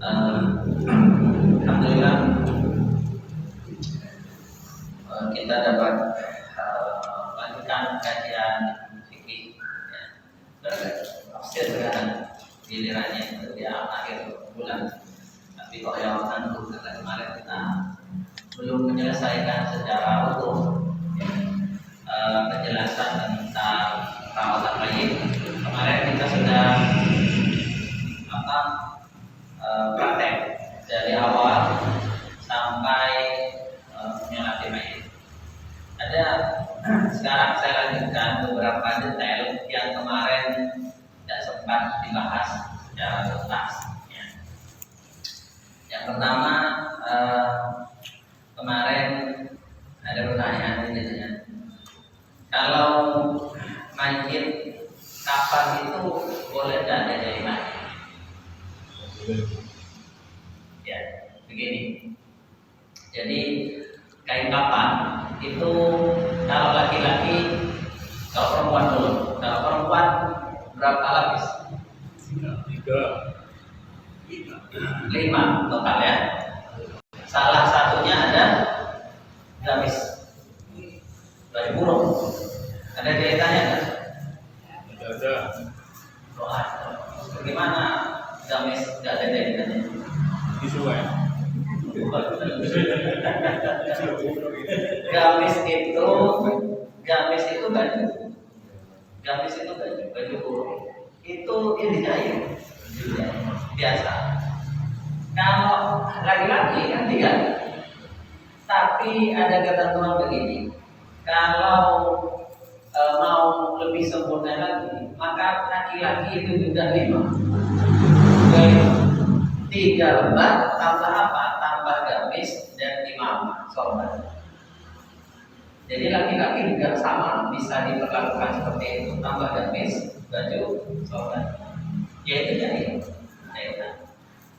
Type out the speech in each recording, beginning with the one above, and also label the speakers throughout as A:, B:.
A: Alhamdulillah kita dapat lanjutkan kajian fikih tafsir dengan gilirannya itu di akhir bulan. Tapi kok yang karena kemarin kita belum menyelesaikan secara utuh penjelasan tentang perawatan bayi. Kemarin kita sudah praktek dari awal sampai menyolati mayit. Sekarang saya lanjutkan beberapa detail yang kemarin tidak sempat dibahas secara tuntas. Yang pertama, kemarin ada pertanyaan ini, kalau mayit kapan itu boleh tidak ada jahitan? Ya, begini. Jadi kain kapan itu kalau laki-laki, kalau perempuan dulu. Kalau perempuan berapa lapis? 5 total ya. Salah satunya ada gamis, baju burung. Ada jahitannya kan?
B: Ada.
A: Doa. Bagaimana gamis tidak ada jahitannya?
B: Disuai.
A: Gamis itu baju. Gamis itu baju burung. Itu yang dijahit biasa. Kalau laki-laki kan tidak. Tapi ada ketentuan begini. Kalau mau lebih sempurna lagi, maka laki-laki itu juga 5. 3 lembar tambah apa? Tambah gamis dan imamah, sorban. Jadi laki-laki juga sama, bisa diperlakukan seperti itu, tambah gamis, baju, sorban. Yaitu jahit.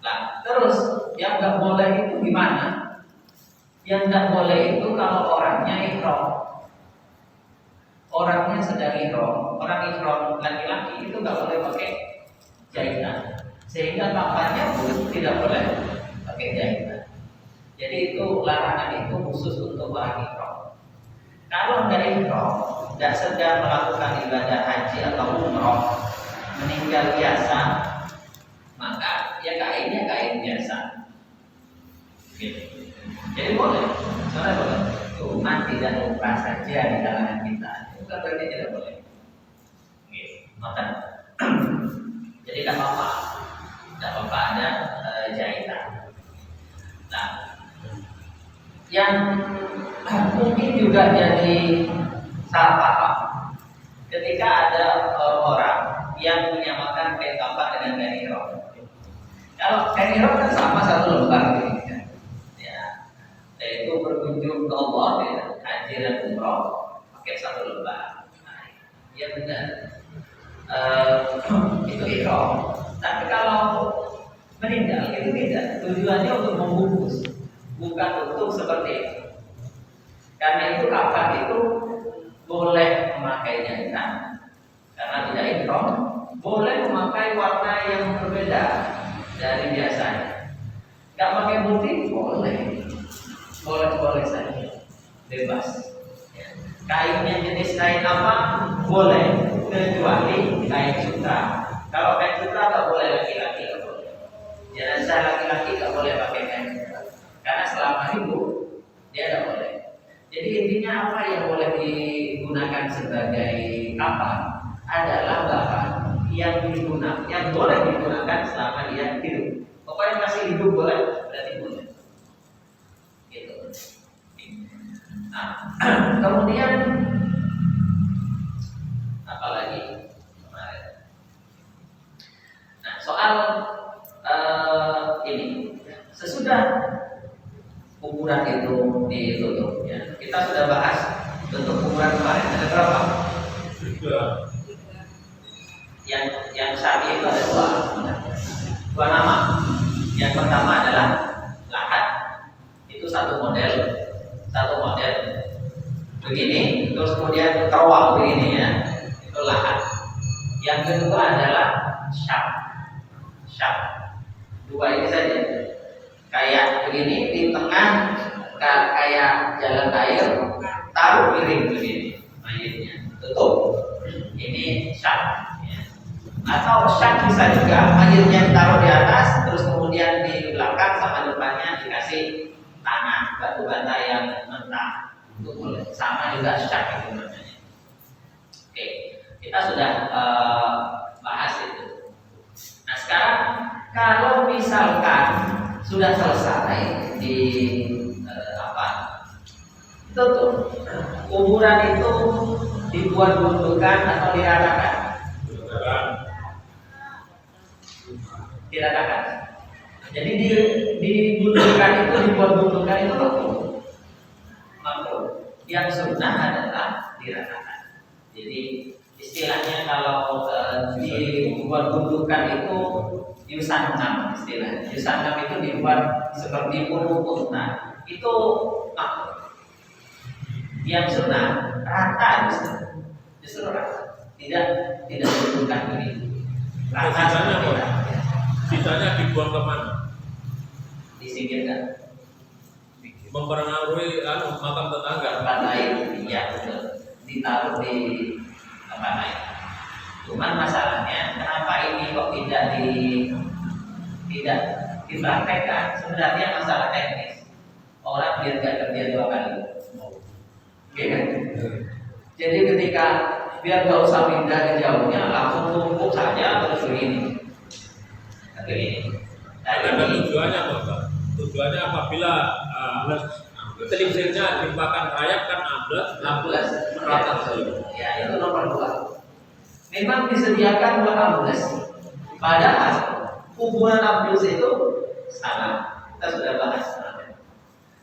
A: Nah, terus yang nggak boleh itu gimana? Yang nggak boleh itu kalau orangnya ihram. Orangnya sedang ihram, orang ihram laki-laki itu nggak boleh pakai jahitan. Sehingga kapannya pun tidak boleh pakai jahitan. Jadi itu larangan itu khusus untuk orang ihram. Kalau nggak ihram, nggak sedang melakukan ibadah haji atau umroh, meninggal biasa, maka ya kainnya kain biasa. Gitu. Jadi boleh, soalnya boleh. Cuma tidak lupa saja di kalangan kita. Itu kan berarti tidak boleh. Gitu. Maka jadi tidak apa-apa. Tidak apa-apa ada jahitan. Nah, yang mungkin juga jadi salah paham ketika ada orang yang menyamakan kain kapan dengan kain ihram. Kalau kain ihram kan sama satu lembar gitu kan. Ya, yaitu berkunjung ke Allah ya, haji dan umroh pakai satu lembar. Nah, ya benar. Itu ihram. Tapi kalau meninggal itu tidak. Tujuannya untuk membungkus, bukan untuk seperti itu. Karena itu kapan itu boleh memakai jahitan karena tidak ihram, boleh memakai warna yang berbeda dari biasanya. Gak pakai putih boleh saja, bebas. Kainnya jenis kain apa boleh, kecuali kain sutra. Kalau kain sutra tak boleh laki-laki, tak boleh. Jenazah laki-laki tak boleh pakai kain sutra, karena selama hidup dia tak boleh. Jadi intinya apa yang boleh digunakan sebagai kapan adalah bahan yang boleh digunakan selama dia hidup. Pokoknya masih hidup boleh, berarti boleh. Gitu. Nah, kemudian apa lagi kemarin? Nah, soal ini sesudah kuburan itu ditutup ya. Kita sudah bahas bentuk kuburan kemarin ada berapa? 3. Yang syar'i itu ada 2 nama. Yang pertama adalah lahat. Itu satu model begini, terus kemudian terowak begini ya. Itu lahat. Yang kedua adalah syab. Dua ini saja. Kayak begini di tengah, kayak jalan air, taruh piring begini, mayitnya tutup. Ini syak. Ya. Atau syak bisa juga mayitnya taruh di atas, terus kemudian di belakang sama depannya dikasih tanah, batu bata yang mentah. Itu boleh. Sama juga syak itu namanya. Oke, kita sudah bahas itu. Nah sekarang kalau misalkan sudah selesai di itu tuh kuburan itu dibuat gundukan atau diratakan? Diratakan. Jadi digundukan itu, dibuat gundukan itu makruh. Yang sunnah adalah diratakan. Jadi istilahnya kalau dibuat gundukan itu yusanam istilahnya. Yusanam itu dibuat seperti punuk. Nah itu makruh. Yang sunnah rata justru rata, tidak digundukan begitu. Rata
B: sisanya apa? Sisanya dibuang kemana?
A: Disingkirkan.
B: Mempengaruhi makam tetangga.
A: Tempat lain, iya betul. Ditaruh di tempat lain. Cuman masalahnya kenapa ini kok tidak dipraktekkan? Sebenarnya masalah teknis. Orang biar gak kerja 2 kali. Oke kan? Jadi ketika biar gak usah pindah ke jauhnya, langsung tumpuk saja terus begini. Begini.
B: Ada tujuannya Pak. Tujuannya apabila selisihnya dimakan rayap kan ambles merata saja.
A: Ya itu nomor 2. Memang disediakan buat ambles. Padahal kuburan ambles itu salah. Kita sudah bahas.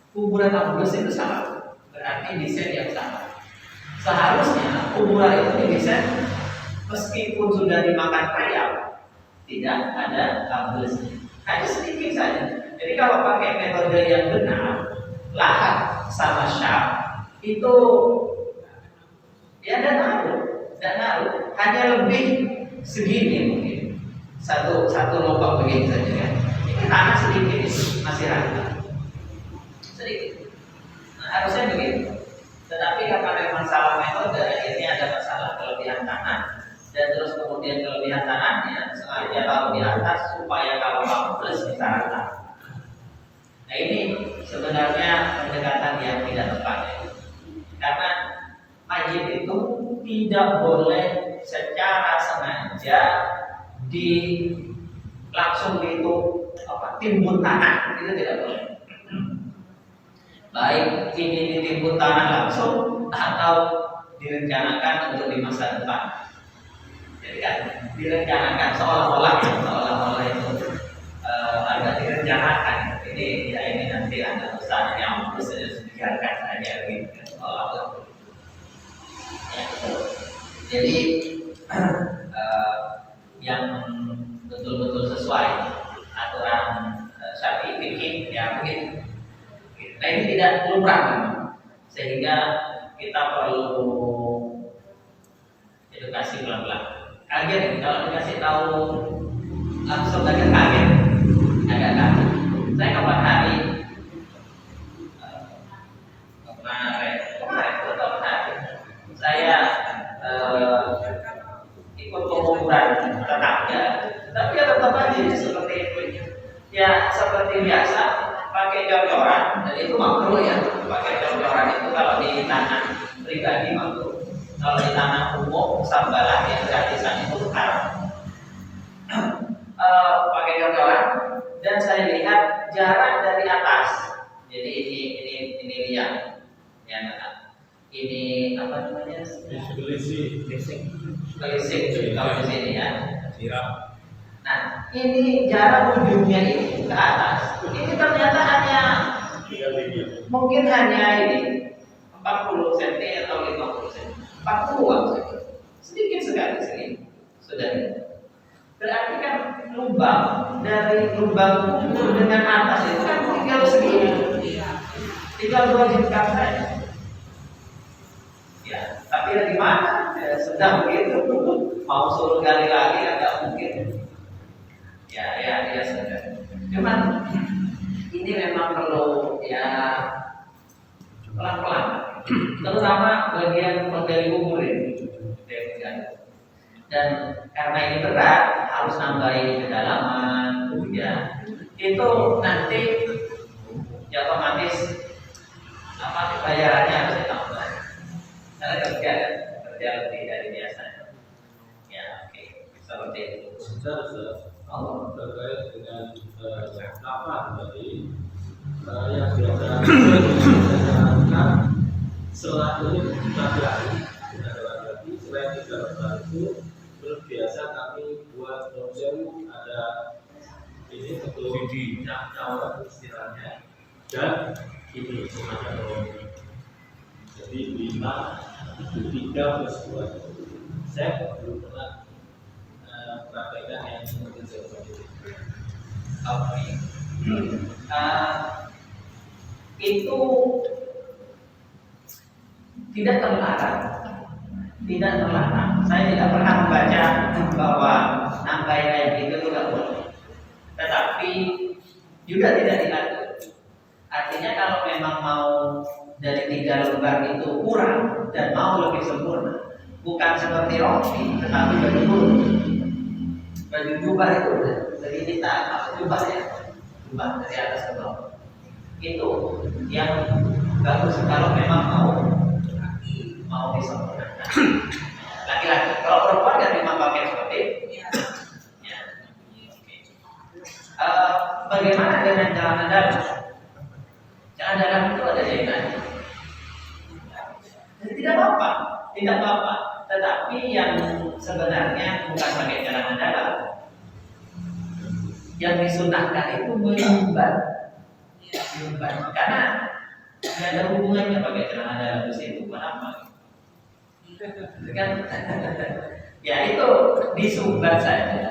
A: Kuburan ambles itu salah. Berarti desain yang salah. Seharusnya kuburan itu didesain meskipun sudah dimakan rayap, tidak ada amblesnya. Hanya sedikit saja. Jadi kalau pakai metode yang benar, lahat sama syak itu ya dan naruh hanya lebih segini mungkin satu lubang begini saja kan. Ini tanah sedikit masih rata sedikit. Nah, harusnya begitu. Tetapi karena memang salah metode, akhirnya ada masalah kelebihan tanah dan terus kemudian kelebihan tanahnya sengaja taruh di atas supaya kalau ambles bisa rata. Nah ini sebenarnya pendekatan yang tidak tepat ya. Karena mayit itu tidak boleh secara sengaja langsung itu timbun tanah, itu tidak boleh. Baik ini ditimbun tanah langsung atau direncanakan untuk di masa depan. Jadi kan direncanakan seolah-olah itu agak direncanakan. Ini nanti ada usaha yang harus dibiarkan saja gitu. Ya. Jadi yang betul-betul sesuai aturan syar'i fikih ya begitu. Nah ini tidak lumrah memang, sehingga kita perlu edukasi pelan-pelan. Kaget kalau dikasih tahu langsung agak kaget. Saya kapan hari kemarin saya ikut pengukuran tetangga, tapi ya tetap aja seperti itu. Ya seperti biasa pakai jor-joran, dan itu makruh ya. Pakai jor-joran itu kalau di tanah pribadi makruh. Kalau di tanah umum sambalan yang gratisan itu haram. Pakai jor-joran. Dan saya lihat jarak dari atas. Jadi ini liang. Yang ini apa namanya?
B: Selisih
A: kalau di sini ya.
B: siram.
A: Nah, ini jarak ujungnya ini ke atas. Ini ternyata hanya mungkin hanya ini 40 cm atau 50 cm. 40-an saja. Sedikit sekali segini. Sudah. Berarti kan lubang dari lubang kubur dengan atas itu kan tinggal segini. Tinggal 2 jengkal saja. Ya, tapi dari mana? Ya, sudah begitu. Mau suruh gali lagi agak mungkin. Ya sudah. terutama bagian penggali kubur ini. Dan karena ini berat, harus nambahin kedalaman, ya itu nanti ya otomatis bayarannya harus ditambah. Karena kerja lebih dari biasa. Ya, oke, seperti itu.
B: Terkait dengan apa tadi yang biasa dilakukan selain laki-laki selain 3 lembar itu biasa kami buat brosur ada ini untuk cawan istilahnya dan ini semacam ini. Jadi 5, 3+2. Saya belum pernah praktekkan yang mungkin seperti itu.
A: Itu tidak terlarang. Saya tidak pernah membaca bahwa nambah kayak gitu tidak boleh. Tetapi juga tidak diatur. Artinya kalau memang mau dari 3 lembar itu kurang dan mau lebih sempurna, bukan seperti roti, tetapi baju jubah itu dari kita jubah ya, jubah dari atas ke bawah. Itu yang bagus kalau memang mau disempurnakan. Laki-laki, kalau perempuan kan memang pakai seperti itu. Ya. Bagaimana dengan celana dalam? Celana dalam itu ada jahitannya. Tidak apa-apa. Tetapi yang sebenarnya bukan pakai celana dalam. Yang disunahkan itu menyumbat. Karena tidak ada hubungannya pakai celana dalam di situ. Kenapa? Kan? Ya itu disumbat saja.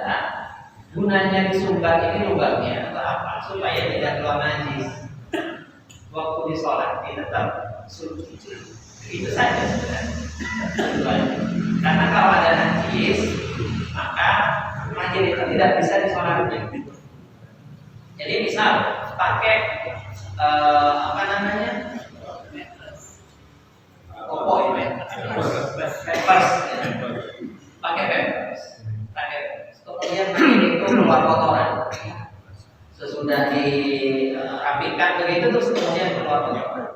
A: Gunanya disumbat ini lubangnya apa? Supaya tidak keluar najis. Waktu di sholat ini tetap suci. Itu saja sebenarnya. Karena kalau ada najis, maka najis itu tidak bisa disolatkan. Jadi misal pakai popok pampers, pakai pampers. Kemudian itu keluar kotoran. Sesudah dirapikan begitu terus kemudian keluar kotoran.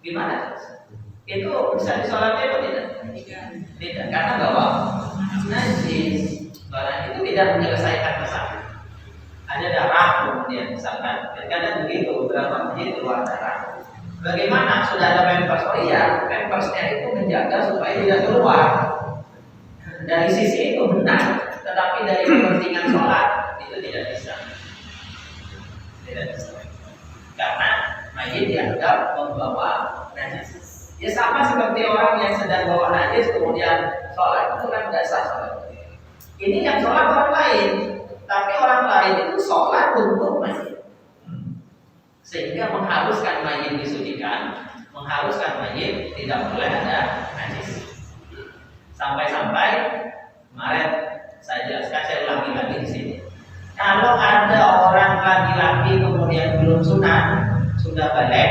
A: Gimana? Itu bisa disolatkan atau tidak? Tidak, karena bahwa najis barang itu tidak menyelesaikan masalah. Ada darah kemudian misalkan, kadang begitu beberapa menit keluar darah. Bagaimana sudah ada pampers? Oh iya, pampersnya itu menjaga supaya tidak keluar. Dari sisi itu benar, tetapi dari kepentingan sholat itu tidak bisa. Karena mayit dianggap membawa najis. Ya sama seperti orang yang sedang bawa najis kemudian sholat, itu kan tidak sah sholat. Ini yang sholat orang lain, tapi orang lain itu sholat untuk mayit. Sehingga mengharuskan mayit disucikan, mengharuskan mayit tidak boleh ada najis. Sampai-sampai kemarin saya jelaskan, saya ulangi lagi di sini. Kalau ada orang laki-laki kemudian belum sunat, sudah balik,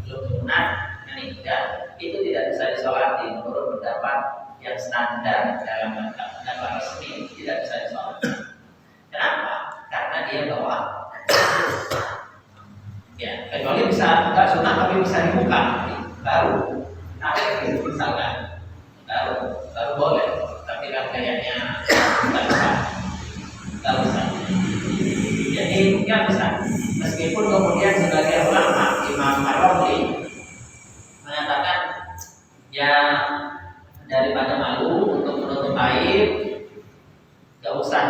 A: belum sunat, menikah, itu tidak bisa disolati menurut pendapat yang standar dalam pendapat resmi, tidak bisa disolati. Kenapa? Karena dia bawa. Ya, kecuali bisa nggak sunat tapi bisa dibuka, baru. Ada yang misalkan, baru boleh. Tapi kan kayaknya nggak bisa. Jadi nggak bisa. Meskipun kemudian sebagai ulama Imam Ar-Razi mengatakan ya daripada malu untuk menutup aib, nggak usah,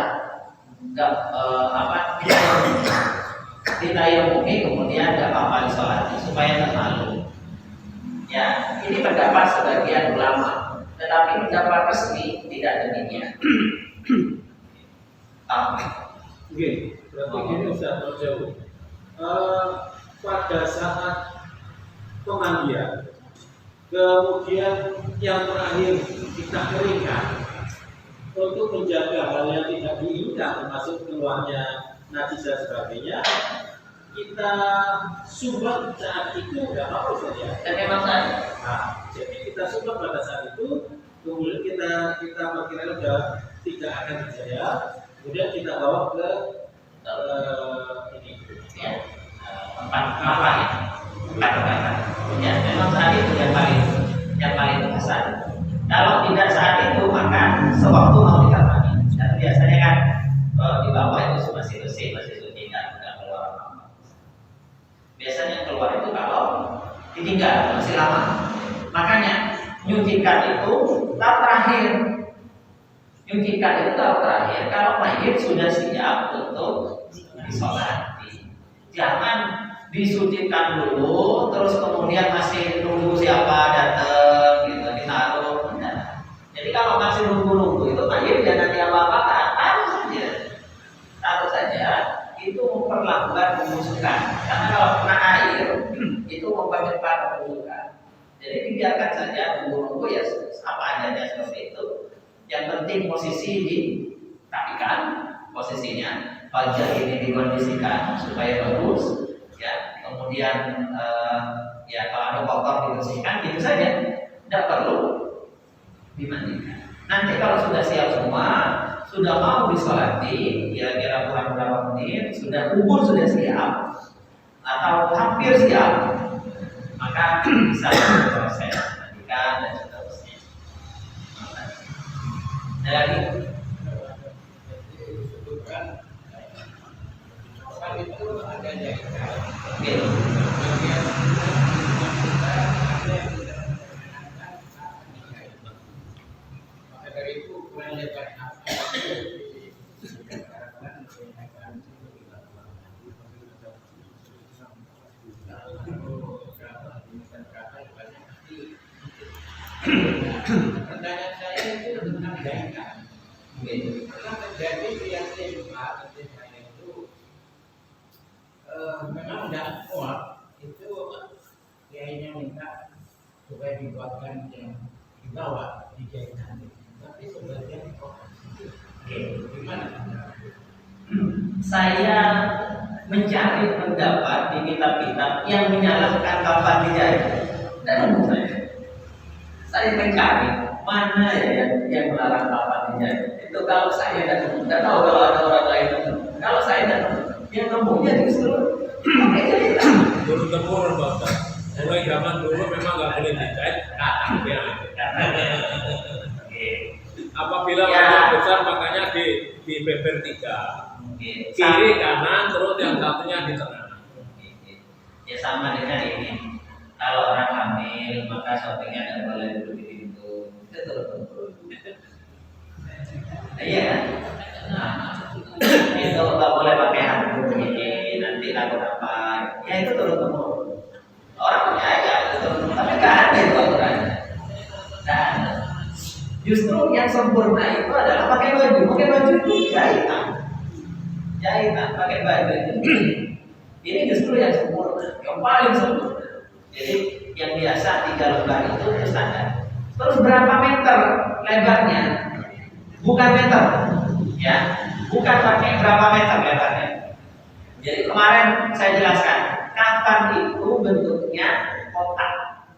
A: ditayamumi kemudian nggak apa-apa disolati supaya tak malu. Ya, ini pendapat sebagian ulama, tetapi pendapat resmi tidak demikian.
B: Oke, berarti gini Ustaz Jauh. Pada saat pemandian, kemudian yang terakhir kita keringkan untuk menjaga hal yang tidak diinginkan, termasuk keluarnya najis dan sebagainya, kita subah saat itu nggak apa saja.
A: Dan memang saja.
B: Nah, jadi kita subah pada saat itu, kemudian kita perkirakan sudah tidak akan terjadi, kemudian kita bawa ke ini
A: Ya, tempat apa ya? Tempat. Ya, memang saat itu yang paling besar. Kalau tidak saat itu, maka sewaktu mau dikafani. Dan biasanya kan kalau di bawah itu masih bersih, masih suci, nggak keluar apa-apa. Biasanya keluar itu kalau ditinggal masih lama. Makanya nyucikan itu tahap terakhir. Nyucikan itu tahap terakhir kalau mayit sudah siap untuk disolati. Jangan disucikan dulu, terus kemudian masih nunggu siapa datang, gitu, ditaruh. Nah, jadi kalau masih nunggu-nunggu itu mayit jangan diapa-apakan, taruh saja. Itu memperlambat pembusukan. Karena kalau kena air itu mempercepat pembusukan. Jadi dibiarkan saja nunggu-nunggu ya apa adanya seperti itu. Yang penting posisi dirapikan, posisinya wajah ini dikondisikan supaya bagus. Ya, kemudian ya kalau ada kotor dibersihkan gitu saja, tidak perlu dimandikan. Nanti kalau sudah siap semua, sudah mau disolati, kira-kira kurang berapa menit, sudah kubur sudah siap atau hampir siap, maka bisa proses mandikan dan seterusnya. Dari
C: itu ada jahitan.
A: gitu.
C: Maka dari itu kurang lebar apa pertanyaan saya itu tentang jahitan. Pernah terjadi yang saya itu memang tidak kuat, itu kiainya minta supaya dibuatkan yang dibawa di jahitan, tapi sebagian kok gimana?
A: Saya mencari pendapat di kitab-kitab yang menyalahkan kapan dijahit. Dan menurut saya mencari mana ya yang melarang kapan dijahit. Itu kalau saya tidak tahu kalau ada orang lain. Kalau saya tidak yang nemunya justru pakai jahitan.
D: Turun temurun Bapak. Mulai zaman dulu memang nggak boleh dijahit, katang dia. Apabila warna besar makanya di beber 3. Kiri kanan terus yang satunya di tengah.
A: Ya sama dengan ini. Kalau orang hamil maka shoppingnya tidak boleh duduk di pintu. Itu turun. Iya. Nah, itu nggak boleh pakai handuk begini. Nanti takut apa? Ya itu turun. Orang punya aja itu turun. Tapi nggak ada itu aturannya. Dan justru yang sempurna itu adalah pakai baju. Pakai baju itu jahitan pakai baju itu. Ini justru yang sempurna, yang paling sempurna. Jadi yang biasa 3 lembar itu standar. Terus berapa meter lebarnya? Bukan meter, ya, bukan pakai berapa meter lebarnya. Jadi kemarin saya jelaskan, kafan itu bentuknya kotak.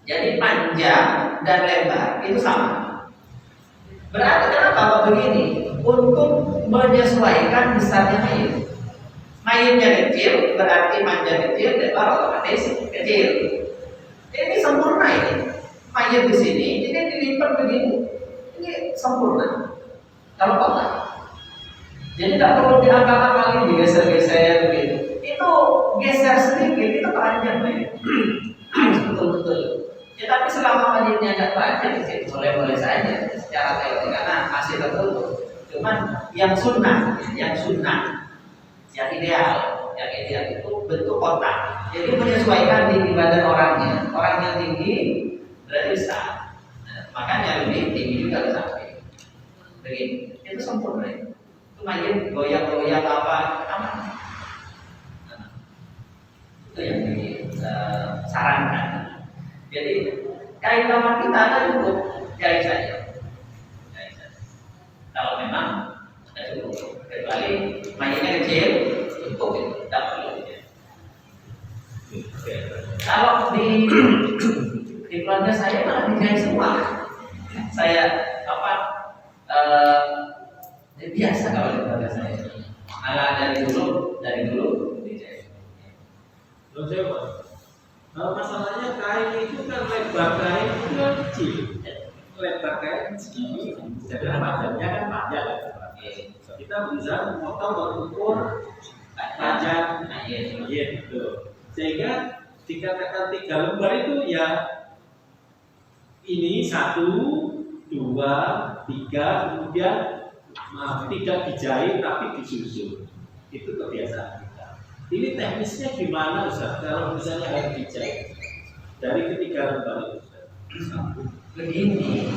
A: Jadi panjang dan lebar itu sama. Berarti kenapa kok begini? Untuk menyesuaikan besarnya mayit. Mayitnya kecil, berarti panjang kecil, lebar otomatis kecil. Ini sempurna ini. Mayit di sini, ini dilipat begini. Ini sempurna. Kalau kotak. Jadi tidak perlu diangkat-angkat, digeser-geser begitu. Itu geser sedikit, itu panjang mayit. Betul-betul. Ya tapi selama mayitnya tidak panjang, sih boleh-boleh saja secara teori karena masih tertutup. Cuman yang sunnah, yang ideal itu bentuk kotak. Jadi menyesuaikan tinggi badan orangnya. Orang yang tinggi berarti besar. Nah, makanya lebih tinggi juga sampai. Begini, itu sempurna. Itu mayit goyang-goyang apa aman. Nah, itu yang disarankan. Jadi kain kamar kita ada cukup jahit saja. Kalau memang sudah cukup, kecuali mayatnya kecil, cukup itu, tidak perlu. dijahit semua. Saya biasa kalau di keluarga saya. Malah dari dulu dijahit.
B: Loh saya masalahnya kain itu kan lebar kain itu kan kecil. Lebar kain segini, jadi panjangnya kan panjang. Kita bisa memotong berukur panjang, gitu. Sehingga dikatakan 3 lembar itu ya ini 1, 2, 3, kemudian tidak dijahit tapi disusun. Itu kebiasaan kita. Ini teknisnya gimana Ustaz? Kalau misalnya harus dijahit dari ketiga lembar itu Ustaz?
A: Begini,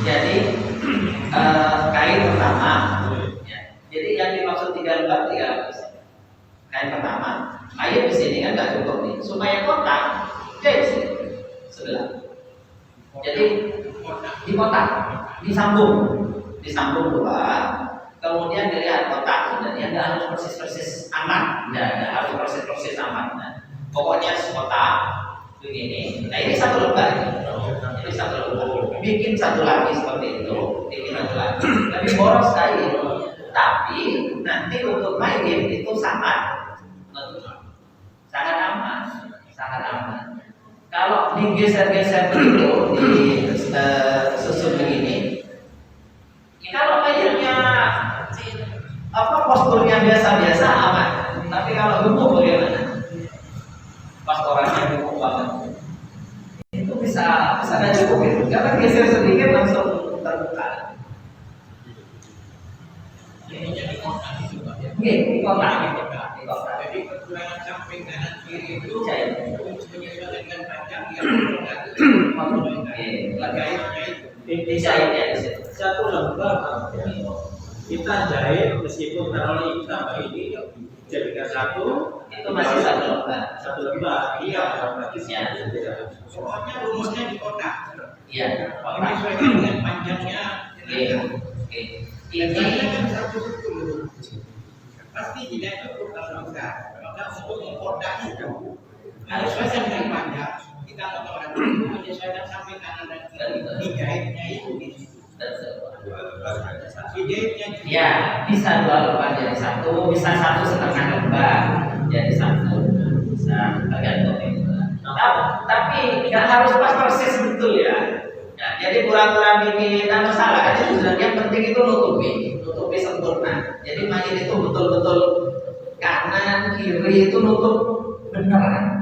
A: jadi kain pertama, ya. Jadi yang dimaksud 3 lembar 3 lembar. Kain pertama, air di sini kan nggak cukup nih, supaya kotak, jahit di sini sebelah. Jadi dikotak, disambung 2, kemudian dilihat kotak sebenarnya nggak harus persis aman, nggak harus persis aman. Nah, pokoknya kotak begini. Nah ini 1 lembar, ini 1 lembar. Bikin 1 lagi seperti itu, bikin 1 lagi. Tapi boros sekali. Tapi nanti untuk main itu sangat aman. Kalau digeser-geser dulu di susun begini, kalau mainnya posturnya biasa-biasa aman. Tapi kalau gemuk bagaimana? Pastorannya gemuk banget. Itu bisa nggak cukup gitu. Karena geser sedikit langsung terbuka.
C: Jadinya di kotak itu Pak ya.
A: Di kotak.
C: Jadi pergelangan samping kanan kiri itu
A: Jahit.
C: menyesuaikan dengan panjang yang
A: Dijahitnya di situ.
B: 1 lembar kita jahit meskipun taruh tambah ini jadikan 1
A: Itu masih 1 lembar.
B: 1 lembar. Iya, berarti
A: Ya.
C: pokoknya rumusnya di kotak.
A: Iya.
C: Menyesuaikan dengan panjangnya. Dan
A: Ini
C: kan 1 dulu. Pasti tidak cukup kalau enggak. Maka untuk mengkotak itu harus sesuai dengan panjang. Kita potong itu menyesuaikan sampai kanan dan kiri. Dijahitnya itu di situ. Dijahitnya
A: ya bisa 2 lembar jadi 1, bisa 1,5 lembar jadi 1, bisa tergantung itu. Tapi nggak harus pas persis betul ya. Ya, jadi kurang-kurang dikit tidak masalah. Itu sebenarnya penting itu nutupi sempurna. Jadi main itu betul-betul kanan kiri itu nutup benar.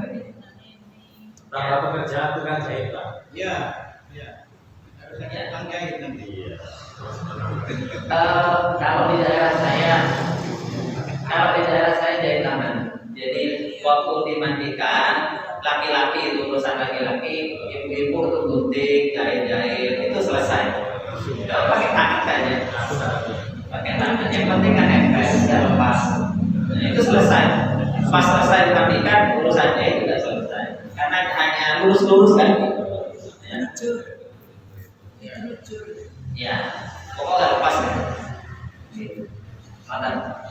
B: Kalau pekerjaan tukang jahit Pak.
C: ya. Harus ada tukang jahit nanti.
A: Kalau di daerah saya jahit tangan. Jadi waktu dimandikan laki-laki itu urusan laki-laki, ibu-ibu itu gunting, jahit-jahit itu selesai. Kalau pakai tangan saja, yang penting kan nempel dan lepas. Nah, itu selesai. Pas selesai dimandikan urusannya itu sudah selesai. Karena hanya lurus-lurus kan. Ya, pokoknya lepas ya.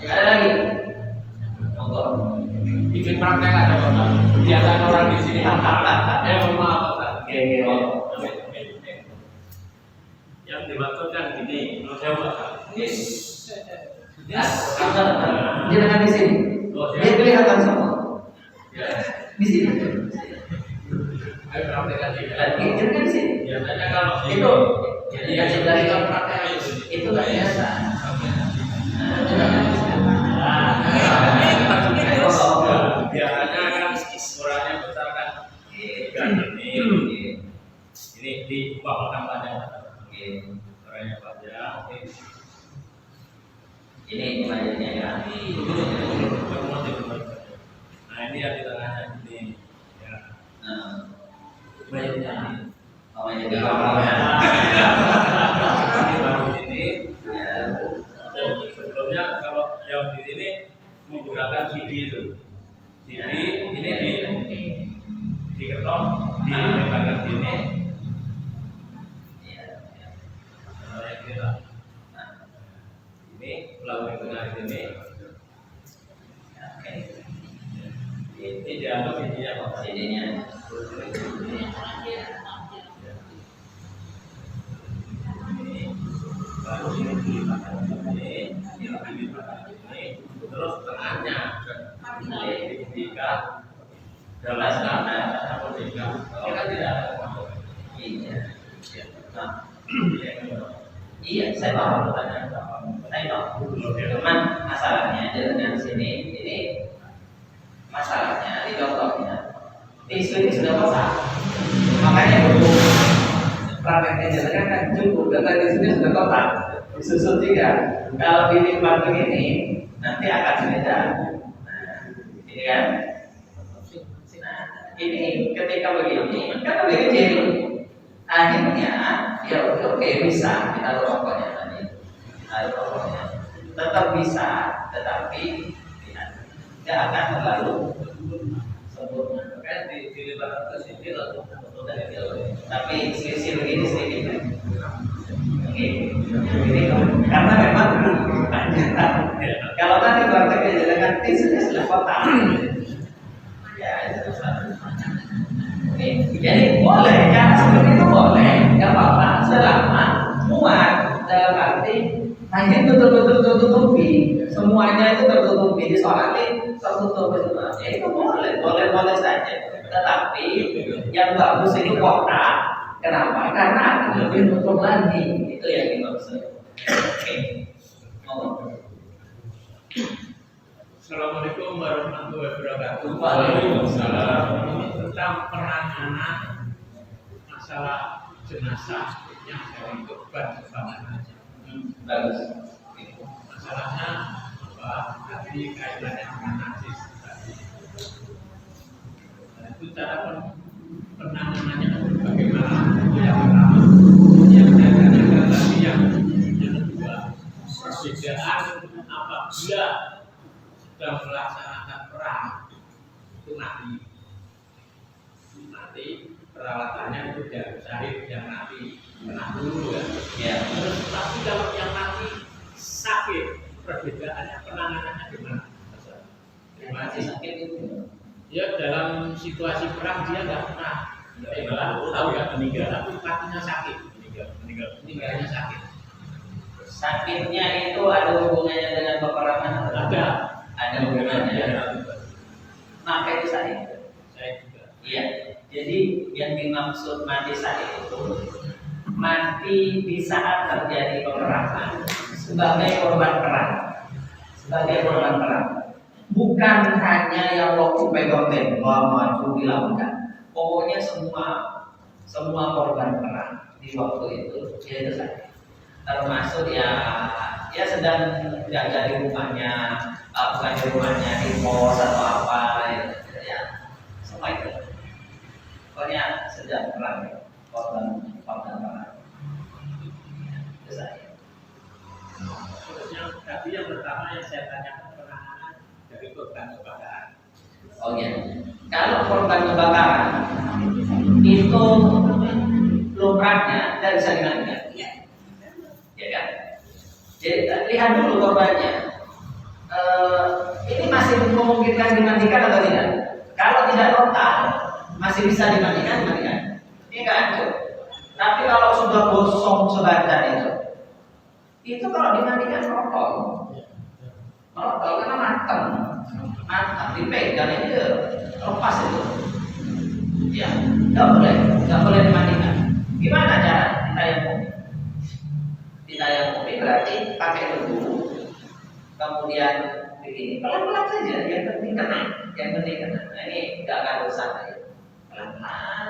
A: Ada lagi? Monggo.
D: Bikin praktek ada Bapak. Kebiasaan orang di sini. Mohon maaf Bapak. Yang dimaksudkan gini, menurut saya Bapak.
A: Jangan di sini. Dia kelihatan semua. Di sini.
D: Ayo praktekkan di
A: Jangan di sini.
D: biasanya kalau
A: Itu.
D: ya sudah kita praktek
A: Itu nggak biasa.
D: Biasanya kan ukurannya besar kan ini di bawah tambahnya ukurannya panjang.
A: Ini bajunya ya.
D: Nah ini yang di tengahnya ini ya.
A: Bajunya. Oh jadi
D: Ini baru ini sebelumnya kalau yang di sini menggunakan CD itu. CD ini diketok dilebarkan sini. Ini melalui tengah sini. Ini dianggap CD-nya apa?
A: CD-nya.
D: terus tengahnya tiga dalam sana atau tiga kita tidak
A: Iya. Iya, saya paham pertanyaan. Saya tahu. Cuman masalahnya dengan sini ini masalahnya di contohnya tisu ini sudah kotak. Makanya dulu prakteknya jalan kan cukup dan tisunya sudah kotak. Disusun 3. Kalau dilipat begini nanti akan beda. Nah, ini kan. Nah, ini ketika begini kan lebih kecil. Akhirnya ya oke bisa kita rokoknya tadi, rokoknya tetap bisa, tetapi tidak akan terlalu sempurna. Kan dilipat ke sini lalu dari jauh, tapi selisih begini sedikit. Oke, ini karena memang banyak. Kalau tadi prakteknya jalan tisunya sudah kotak, ya itu satu. Jadi boleh kan seperti itu boleh, nggak apa-apa selama muat dalam arti hanya betul-betul tertutupi, semuanya itu tertutupi, disolatin tertutupi semua. Ya itu boleh saja. Tetapi yang bagus itu kotak. Kenapa? Karena akan lebih tutup lagi. Itu yang dimaksud. Oke.
C: Assalamualaikum warahmatullahi wabarakatuh.
A: Waalaikumsalam.
C: Ini tentang penanganan masalah jenazah yang dari korban kebakaran.
A: Bagus.
C: Masalahnya apa? Tadi kaitannya dengan najis tadi. Nah, itu cara penanganannya bagaimana? Itu yang pertama. Yang kedua lagi yang kedua perbedaan apabila sedang melaksanakan perang itu nanti perawatannya itu yang syahid yang nanti kena dulu ya. Terus tapi kalau yang nanti sakit perbedaannya penanganannya gimana?
A: Mati sakit itu.
C: Ya dalam situasi perang dia nggak pernah tahu ya meninggal tapi matinya sakit meninggalnya sakit.
A: Sakitnya itu ada hubungannya dengan peperangan? Ada hubungannya. Maka itu saya juga. Iya. Jadi yang dimaksud mati saya itu mati di saat terjadi peperangan sebagai korban perang. Bukan hanya yang waktu pegang tembak maju dilakukan. Pokoknya semua korban perang di waktu itu yaitu saya. Termasuk ya sedang jaga di rumahnya, bukan di rumahnya di pos atau apa ya semua itu. Pokoknya sedang perang korban perang. Itu saya.
C: Terus tapi yang pertama yang saya tanyakan penanganan dari korban kebakaran.
A: Oh iya. Kalau korban kebakaran itu lumrahnya tidak bisa dimandikan. Ya kan? Jadi lihat dulu korbannya. Ini masih memungkinkan dimandikan atau tidak? Kalau tidak total, masih bisa dimandikan. Ini kan hancur. Tapi kalau sudah gosong sebadan itu kalau dimandikan kotor karena matang, dipegang itu lepas itu. Ya, nggak boleh dimandikan. Gimana cara ditayamumi? Berarti pakai debu, kemudian begini pelan-pelan saja, yang penting kena. Nah, ini nggak akan rusak ya. Pelan-pelan,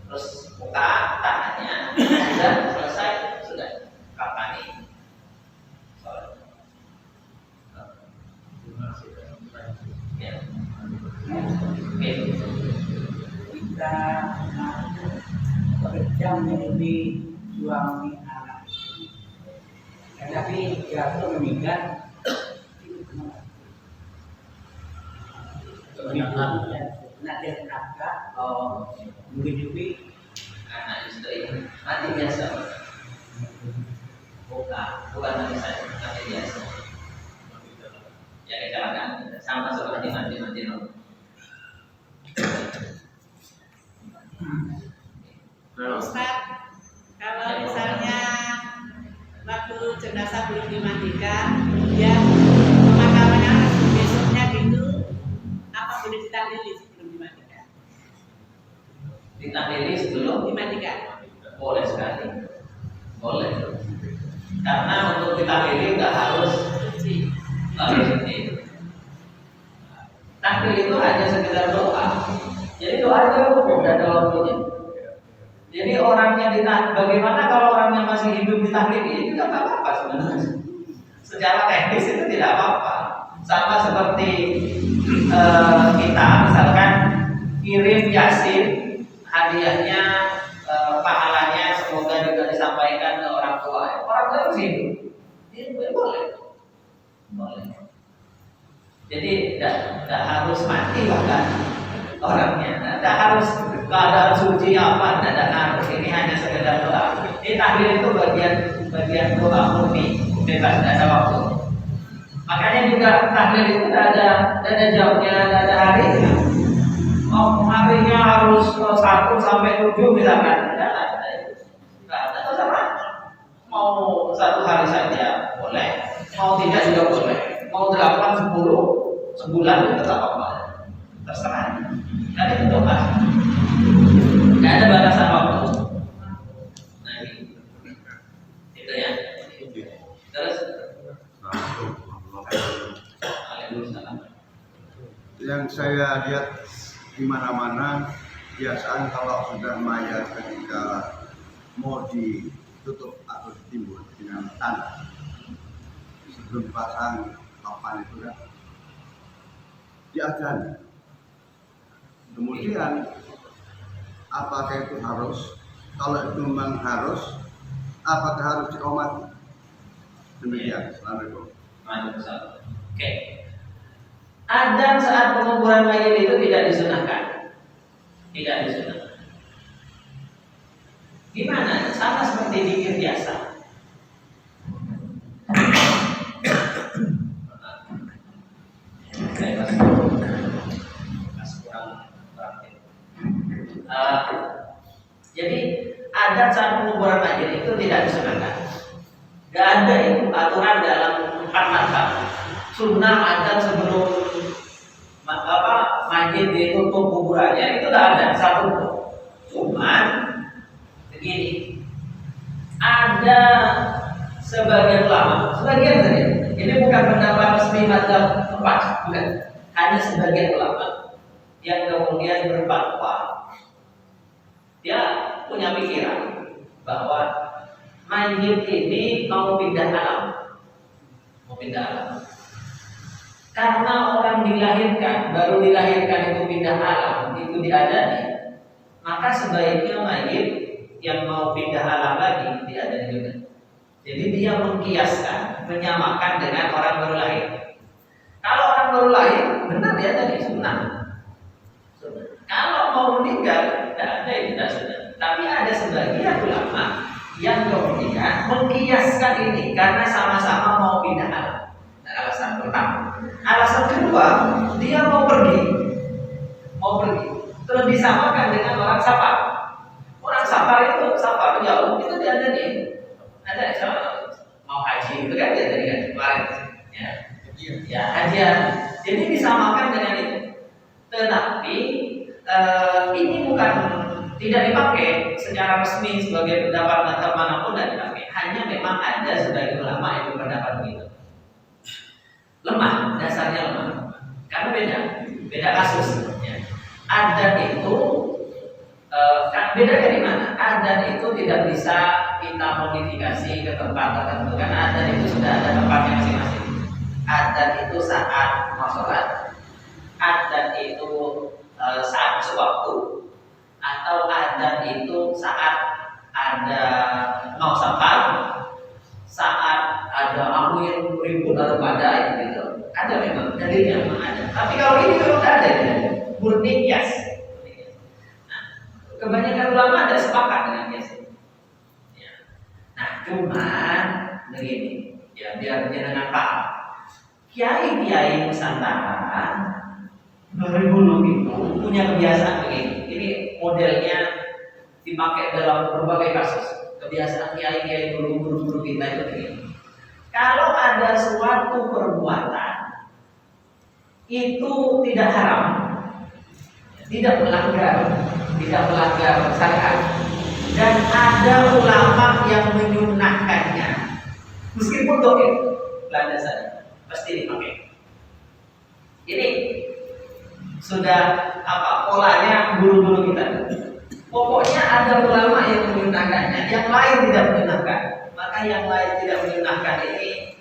A: terus buka tangannya, sudah selesai, sudah kapani. Ya. Oke.
E: Kita bekerja menjadi suami anak. Tapi ya itu meninggal. Nanti kenapa? Menghidupi
A: Anak istri mati biasa. Bukan mati saya, mati biasa. Ya kecelakaan, sama seperti mati.
F: Ustaz, kalau misalnya waktu
C: waktu jenazah belum dimandikan, kemudian pemakamannya besoknya gitu, apa boleh ditahlili sebelum dimandikan?
A: Ditahlili sebelum
C: Dimandikan.
A: boleh sekali, boleh. Karena untuk ditahlili nggak harus
C: Suci.
A: suci. Tahlil itu hanya sekedar doa. Jadi doa itu hukum dan ada waktunya. Jadi orangnya bagaimana kalau orangnya masih hidup ditahlili? Itu nggak apa-apa sebenarnya. Secara teknis itu tidak apa-apa. Sama seperti kita misalkan kirim Yasin, hadiahnya pahalanya semoga juga disampaikan ke orang tua. Orang tua masih hidup, ini boleh. Jadi tidak harus mati bahkan orangnya, tidak harus keadaan suci apa, tidak harus. Ini hanya sekedar doa. Ini tahlil itu bagian doa murni, bebas, tidak ada waktu. Makanya juga tahlil itu tidak ada jamnya, tidak ada harinya. Oh, harinya harus 1 sampai 7 misalkan. Tidak ada sama. Mau 1 hari saja boleh, mau tidak juga boleh. Mau 8, 10 sebulan itu tetap apa? Terserah. Karena itu doa. Tidak ada batasan waktu. Nah ini, itu ya. Terus,
F: yang saya lihat di mana-mana biasaan kalau sudah mayat ketika mau ditutup atau ditimbun dengan tanah sebelum pasang papan itu kan diazan. Kemudian apakah itu harus? Kalau itu memang harus, apakah harus dikomati? Demikian. Assalamualaikum.
A: Oke. Adzan saat penguburan mayit itu tidak disunahkan. Tidak disunahkan. Gimana? Sama seperti zikir biasa. Jadi adzan saat penguburan mayit itu tidak disunahkan. Gak ada itu aturan dalam 4 mazhab. Sunnah adzan sebelum mayit ditutup kuburannya itu tidak ada satu pun. Cuman begini, ada sebagian ulama, sebagian saja. Ini bukan pendapat resmi mazhab 4, bukan. Hanya sebagian ulama yang kemudian berfatwa. Dia punya pikiran bahwa mayit ini mau pindah alam. Karena orang dilahirkan, baru dilahirkan itu pindah alam, itu diadani, maka sebaiknya mayit yang mau pindah alam lagi diadani juga. Jadi dia mengkiaskan, menyamakan dengan orang baru lahir. Kalau orang baru lahir, benar dia tadi sunnah. Kalau mau meninggal, tidak ada yang tidak sunnah. Tapi ada sebagian ulama yang kemudian mengkiaskan ini karena sama-sama mau pindah alam. Alasan pertama. Alasan kedua, dia mau pergi, terus disamakan dengan orang safar. Orang safar itu safar jauh, itu dia ada nih, ada sama mau haji itu kan dia tadi kan kemarin, ya hajian. Jadi disamakan dengan itu. Tetapi ini bukan tidak dipakai secara resmi sebagai pendapat mazhab manapun dan dipakai. Hanya memang ada sebagian ulama yang berpendapat begitu. Lemah, dasarnya lemah. Karena beda kasus. Ya. Adat itu bedanya di mana? Adat itu tidak bisa kita modifikasi ke tempat tertentu. Karena adat itu sudah ada tempatnya masing-masing. Adat itu saat mau sholat, adat itu saat sewaktu, atau adat itu saat ada mau safar, saat ada angin ribut atau badai gitu. Ada memang dalilnya memang ada. Tapi kalau ini memang tidak ada, murni kias. Nah, kebanyakan ulama ada sepakat dengan kias. Ya. Nah, cuman begini, ya biar jenengan paham. Kiai-kiai Nusantara dari dulu itu punya kebiasaan begini. Ini modelnya dipakai dalam berbagai kasus. Kebiasaan kiai-kiai dulu guru-guru kita itu begini. Kalau ada suatu perbuatan itu tidak haram, tidak melanggar syariat, dan ada ulama yang menyunahkannya, meskipun doib, landasan pasti dipakai. Ini sudah polanya guru-guru kita. Pokoknya ada ulama yang menyunahkannya, yang lain tidak menyunahkan. Maka yang lain tidak menyunahkan ini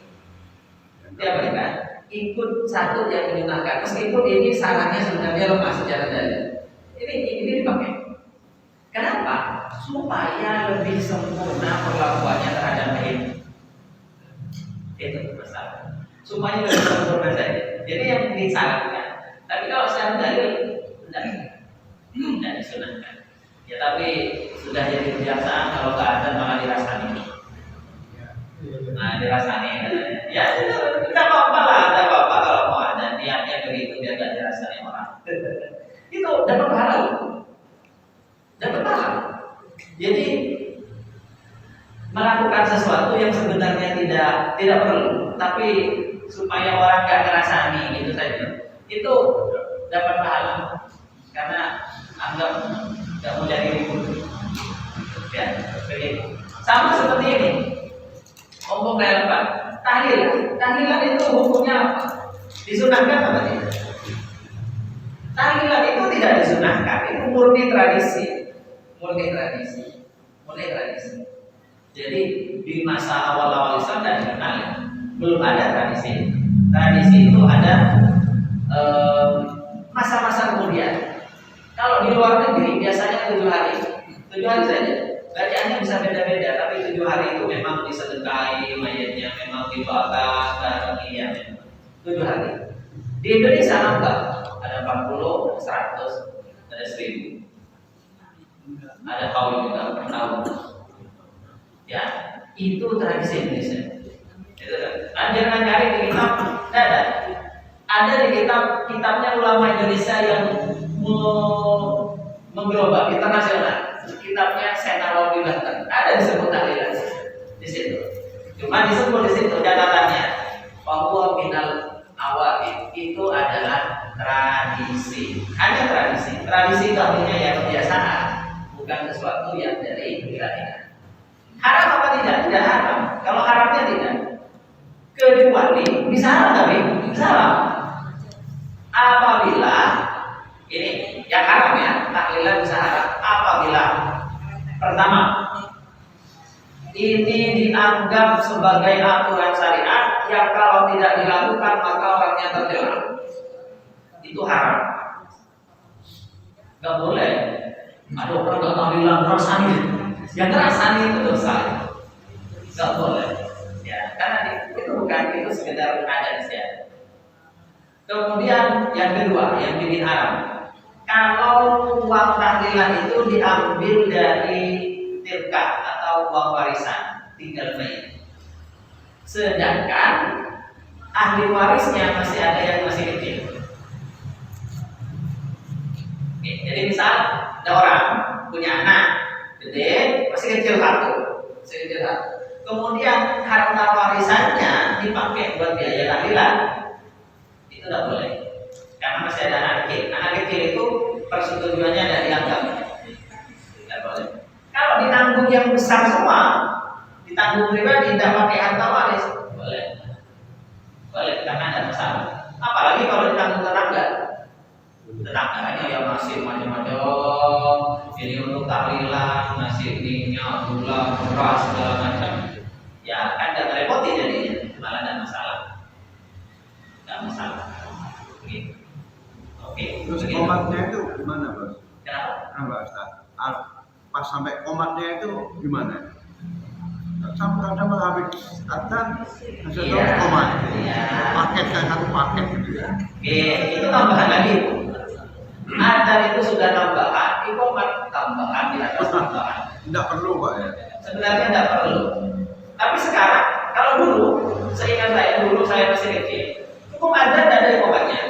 A: dia berikan ikut satu yang menyunahkan, meskipun ini sarannya sebenarnya lemah secara dalil. Ini dipakai. Kenapa? Supaya lebih sempurna perlakuannya terhadap lain. Itu masalah. Supaya lebih sempurna saja. Jadi yang disarankan. Tapi kalau secara dalil tidak disunahkan. Ya tapi sudah jadi kebiasaan kalau keadaan malah dirasani. Nah dirasani, ya tidak apa-apa lah, tidak apa-apa kalau mau ada niatnya begitu biar tidak dirasani orang. Itu dapat pahala, dapat pahala. Jadi melakukan sesuatu yang sebenarnya tidak perlu, tapi supaya orang nggak ngerasani gitu saja, itu dapat pahala. Karena anggap nggak mau jadi ribut, ya begitu. Sama seperti ini. Hukum relevan. Tahlilan itu hukumnya apa? Disunahkan apa tidak? Tahlilan itu tidak disunahkan. Itu murni tradisi. Jadi di masa awal-awal Islam tidak dikenal, belum ada tradisi. Tradisi itu ada masa-masa kemudian. Kalau di luar negeri biasanya 7 hari. 7 hari saja. Bacaannya bisa beda-beda, tapi 7 hari itu memang disedekahi mayatnya, memang dibakar, barangnya memang 7 hari. Di Indonesia enggak, ada 40, 100, ada 1000. Ada haul juga, tahun. Ya, itu tradisi Indonesia. Itu kan. Jangan cari di kitab, tidak ada. Ada di kitabnya ulama Indonesia yang mengglobal, internasional. Kitabnya Senarawi Banten ada disebut tahlilan di situ. Cuma disebut di situ catatannya bahwa minal awal itu adalah tradisi. Hanya tradisi. Tradisi itu artinya ya kebiasaan, bukan sesuatu yang dari keyakinan. Haram apa tidak? Tidak haram. Kalau haramnya tidak. Kecuali bisa haram tapi bisa haram. Apabila ini yang haram ya, tahlilan bisa haram. Apabila pertama ini dianggap sebagai aturan syariat yang kalau tidak dilakukan maka orangnya tercela, itu haram. Gak boleh. Ada orang gak tahlilan rasani, yang rasani itu dosa. Gak boleh. Ya, karena itu bukan itu sekedar ada di sini. Kemudian yang kedua yang bikin haram. Kalau uang tahlilan itu diambil dari tirkah atau uang warisan tinggal mayat, sedangkan ahli warisnya masih ada yang masih kecil. Oke, jadi misal ada orang punya anak gede masih kecil satu, kemudian harta warisannya dipakai buat biaya tahlilan, itu tidak boleh. Karena masih ada anak kecil. Anak kecil itu persetujuannya tidak dianggap. Tidak boleh. Kalau ditanggung yang besar semua, ditanggung pribadi, tidak pakai harta waris, boleh. Boleh, karena ada masalah. Apalagi kalau ditanggung tetangga. Tetangganya yang masih macam-macam. Ini untuk tahlilan, nasi minyak, gula, beras, segala macam. Ya kan tidak repoti jadinya, malah ada masalah. Tidak masalah. Oke.
F: Terus komatnya itu gimana, Bos?
A: Kenapa?
F: Pas sampai komatnya itu gimana? Sampai kadang habis adzan masih komat. Paket kan satu paket gitu ya.
A: Oke, itu tambahan lagi. Adzan itu sudah tambahan, komat tambahan di atas tambahan.
F: Tidak perlu, Pak ya.
A: Sebenarnya tidak perlu. Tapi sekarang kalau dulu, seingat saya masih kecil, cukup adzan ada komatnya.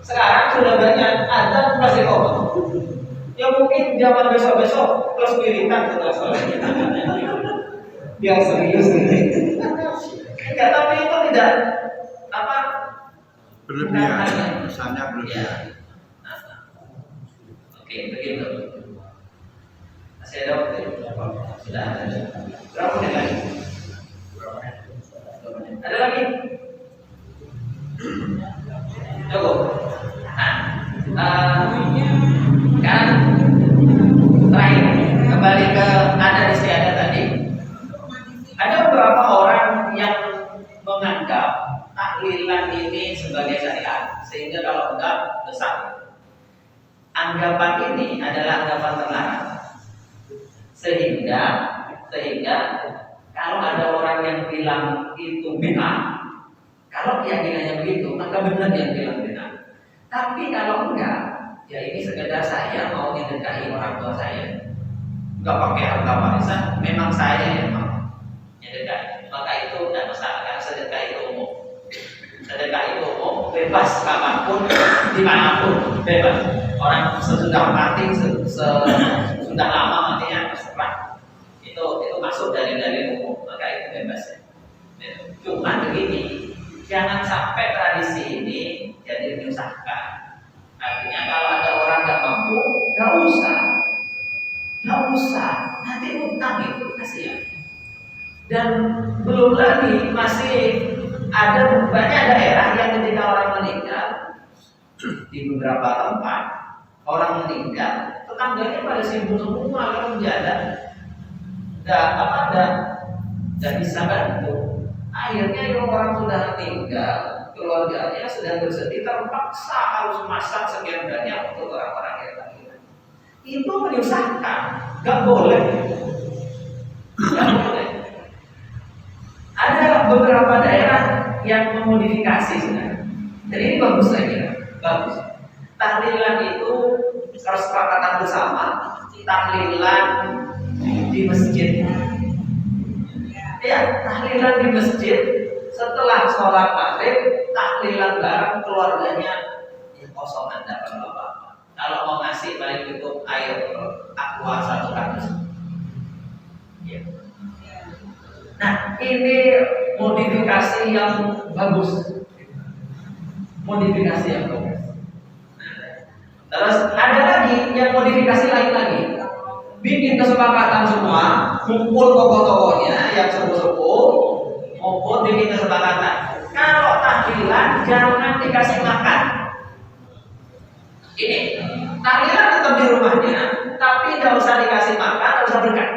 A: Sekarang sudah banyak adzan masih komat. Ya mungkin zaman besok-besok terus wiritan setelah sholat. Yang serius nih. Enggak Iya, tapi itu tidak apa
F: Berlebihan, kesannya berlebihan.
A: Oke, begitu. Masih ada waktu? Sudah ada. Berapa menit lagi? Ada lagi? Cukup. Kan terakhir kembali ke ada istiadat tadi. Ada beberapa orang yang menganggap tahlilan ini sebagai syariat, sehingga kalau enggak dosa. Anggapan ini adalah anggapan terlarang. Sehingga kalau ada orang yang bilang itu bid'ah, kalau keyakinannya begitu, maka benar yang bilang bid'ah. Tapi kalau enggak, ya ini sekedar saya mau mendekati orang tua saya, enggak pakai harta warisan, memang saya yang mau mendekati. Maka itu tidak masalah, karena sedekah itu umum. Sedekah itu umum, bebas kapanpun, dimanapun, bebas. Orang sesudah mati, sudah lama matinya terserah. Itu masuk dari umum, maka itu bebas. Cuma begini, jangan sampai tradisi ini jadi menyusahkan. Artinya kalau ada orang nggak mampu, nggak usah. Nanti utang itu kasihan. Dan belum lagi masih ada banyak daerah yang ketika orang meninggal di beberapa tempat orang meninggal, tetangganya pada sibuk semua kalau menjalan, dan bisa bantu. Akhirnya yang orang sudah meninggal, keluarganya sudah bersedih, terpaksa harus masak sekian banyak untuk orang-orang yang tahlilan. Itu menyusahkan, nggak boleh. Ada beberapa daerah yang memodifikasi sebenarnya. Jadi ini bagus saja, bagus. Tahlilan itu kesepakatan bersama, tahlilan di masjid. Ya, tahlilan di masjid setelah sholat maghrib, tahlilan bareng keluarganya ya kosong, anda perlu apa-apa. Kalau mau ngasih paling cukup air aqua 1 kardus. Ya. Nah, ini modifikasi yang bagus. Modifikasi yang bagus. Terus ada lagi yang modifikasi lain lagi. Bikin kesepakatan semua, kumpul tokoh-tokohnya yang sepuh-sepuh, kumpul bikin kesepakatan. Kalau tahlilan jangan dikasih makan. Ini tahlilan tetap di rumahnya, tapi tidak usah dikasih makan, tidak usah berkat.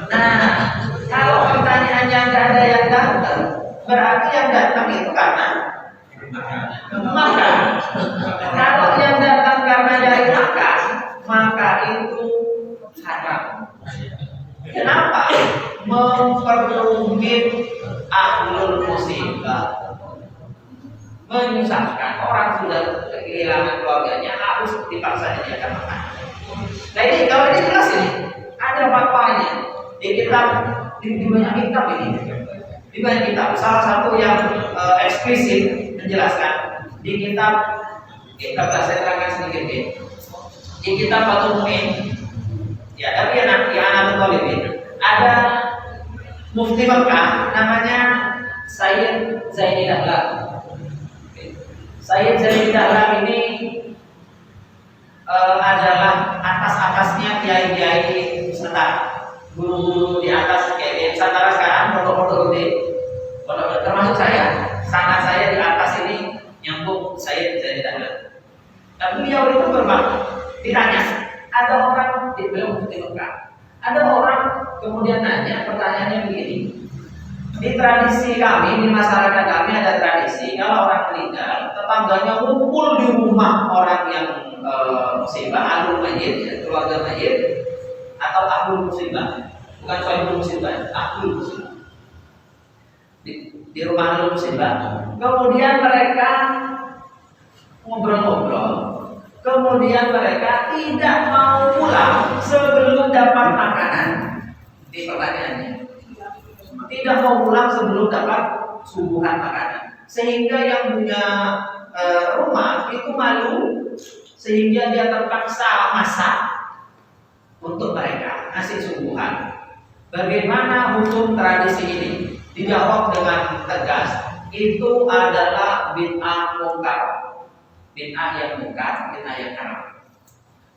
A: Nah, kalau pertanyaannya nggak ada yang datang, berarti yang datang itu karena makan. Kalau yang datang karena dari makan, maka itu haram. Kenapa? Memperumit ahlul musibah, menyusahkan orang sudah kehilangan keluarganya harus dipaksa diadakan makan. Nah ini kalau ini jelas ini ada fatwanya di kitab, di banyak kitab ini, di banyak kitab. Salah satu yang eksplisit menjelaskan di kitab saya terangkan sedikit ini. Di kitab Fathul Mu'in, ya tapi yang Abu Thalib ini ada mufti Mekah namanya Sayyid Zaini Dahlan. Sayyid Zaini Dahlan ini adalah atas-atasnya kiai-kiai Nusantara, guru-guru di atas kiai Nusantara sekarang, pondok-pondok gede, termasuk saya, sangat saya di atas ini nyambung Sayyid Zaini Dahlan. Dan beliau itu ditanya, ada orang di beliau mufti Mekah, ada orang kemudian nanya pertanyaannya begini. Di tradisi kami, di masyarakat kami ada tradisi kalau orang meninggal, tetangganya ngumpul di rumah orang yang musibah, ahlul mayyit, ya, keluarga mayyit, atau ahlul musibah, bukan soal musibah, ahlul musibah. Di rumah ahlul musibah. Kemudian mereka ngobrol-ngobrol. Kemudian mereka tidak mau pulang sebelum dapat makanan. Di pertanyaannya, tidak mau pulang sebelum dapat suguhan makanan, sehingga yang punya rumah itu malu, sehingga dia terpaksa masak untuk mereka. ngasih suguhan. Bagaimana hukum tradisi ini? Dijawab dengan tegas, itu adalah bid'ah mungkar. Bid'ah yang mungkar, bid'ah yang haram.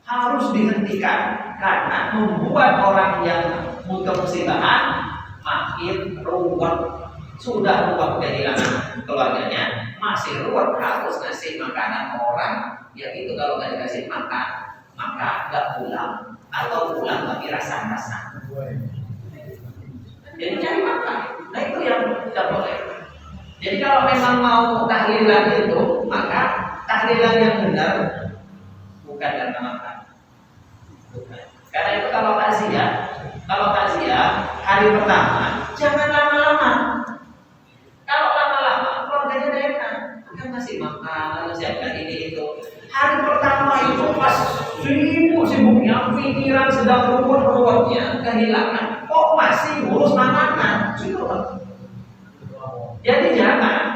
A: Harus dihentikan karena membuat orang yang kemusibahan makin ruwet. Sudah ruwet kehilangan keluarganya, masih ruwet harus ngasih makanan orang. Ya itu kalau nggak dikasih makan, maka nggak pulang atau pulang tapi rasa-rasa. Jadi cari makan. Nah itu yang tidak boleh. Jadi kalau memang mau tahlilan itu, maka tahlilan yang benar bukan karena makan. Bukan. Karena itu kalau takziah hari pertama jangan lama-lama. Kalau lama-lama keluarganya tidak enak, akan masih makan, siapkan ini itu. Hari pertama itu pas sibuk-sibuknya, pikiran sedang ruwet-ruwetnya, kehilangan, kok masih ngurus makanan? Jadi jangan.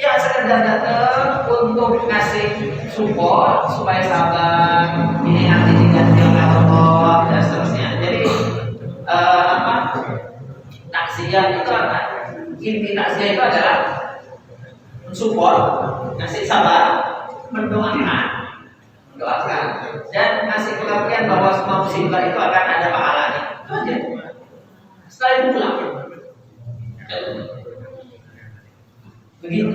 A: Ya sekedar datang untuk kasih support supaya sabar. Ini nanti diganti oleh Allah dan seterusnya. Jadi takziah itu apa? Inti takziah itu adalah support, kasih sabar, mendoakan, dan kasih pengertian bahwa semua musibah itu akan ada pahalanya. Itu aja. Setelah itu pulang. Begitu.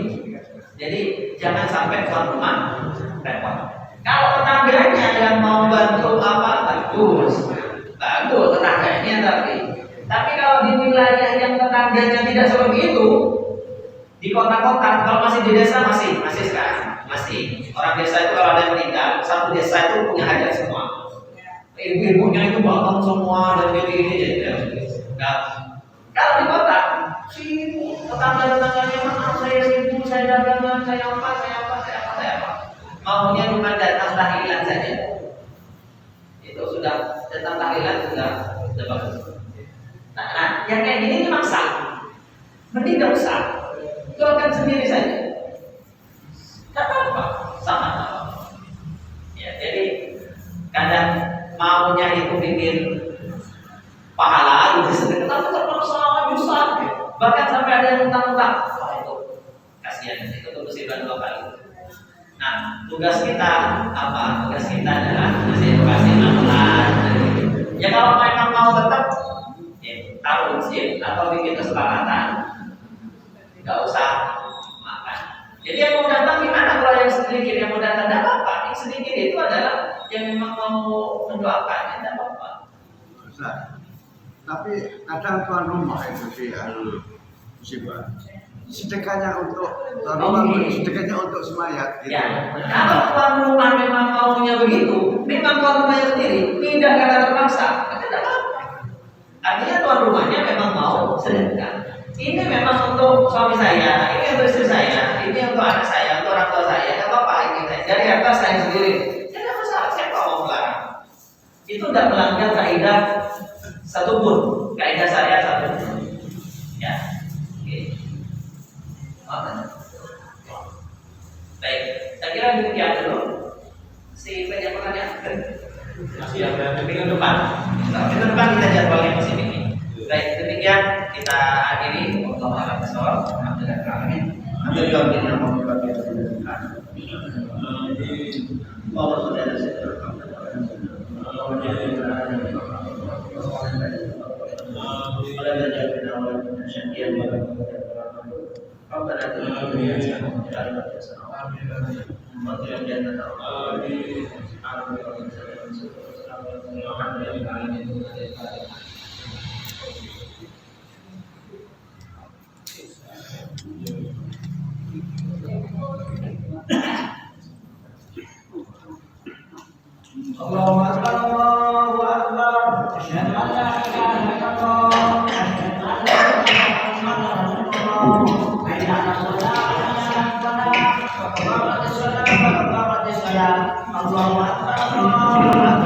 A: Jadi jangan sampai tuan rumah repot. Kalau tetangganya yang mau bantu bagus tetangganya tapi kalau di wilayah yang tetangganya tidak seperti itu, di kota-kota, kalau masih di desa masih sekarang masih orang desa itu kalau ada yang meninggal, satu desa itu punya hajat semua. Ibu-ibunya itu bangun semua dan ini jadi. Nah, kalau di kota sibuk, tetangga-tetangganya maaf saya sibuk, saya dagangan, saya apa. Maunya cuma datang tahlilan saja. Itu sudah datang tahlilan sudah bagus. Nah, yang kayak gini maksa. Mending gak usah. Doakan sendiri saja. Gak apa-apa, sama. Ya, jadi kadang maunya itu bikin pahala itu sedekah, tapi terpaksa nyusah. Bahkan sampai ada yang utang-utang. Wah itu kasihan, itu musibah 2 kali. Nah, tugas kita apa? Tugas kita adalah ngasih edukasi pelan-pelan. Ya kalau memang mau tetap taruh masjid atau bikin kesepakatan, nggak usah makan. Jadi yang mau datang gimana? Kalau yang sedikit yang mau datang tidak apa-apa. Yang sedikit itu adalah yang memang mau mendoakan, tidak apa-apa.
F: Tapi kadang tuan rumah itu di musibah. Sedekahnya untuk tuan rumah, sedekahnya untuk semayat. Gitu.
A: Ya, kalau tuan rumah memang maunya begitu, memang tuan rumahnya sendiri tidak karena terpaksa, tidak apa-apa. Artinya tuan rumahnya memang mau sedekah. Ini memang untuk suami saya, ini untuk istri saya, ini untuk anak saya, untuk orang tua saya. Tidak apa-apa ini dari harta saya sendiri. Tidak masalah, saya mau melarang. Itu tidak melanggar kaidah satupun, kaidah saya satupun. Ya, oke. Baik, saya kira demikian dulu. Si banyak pertanyaan. Masih ada minggu depan. Minggu depan kita jadwalnya musim ini. Baik, demikian kita akhiri untuk malam besok. Alhamdulillah. Ambil gambarnya mau dipakai. Allah sudah ada Allahu Akbar, Allahu Akbar. Asyhadu an la ilaha illallah. Asyhadu anna Muhammadan rasulullah. Hayya 'alas shalah. Allahu Akbar, Allahu Akbar.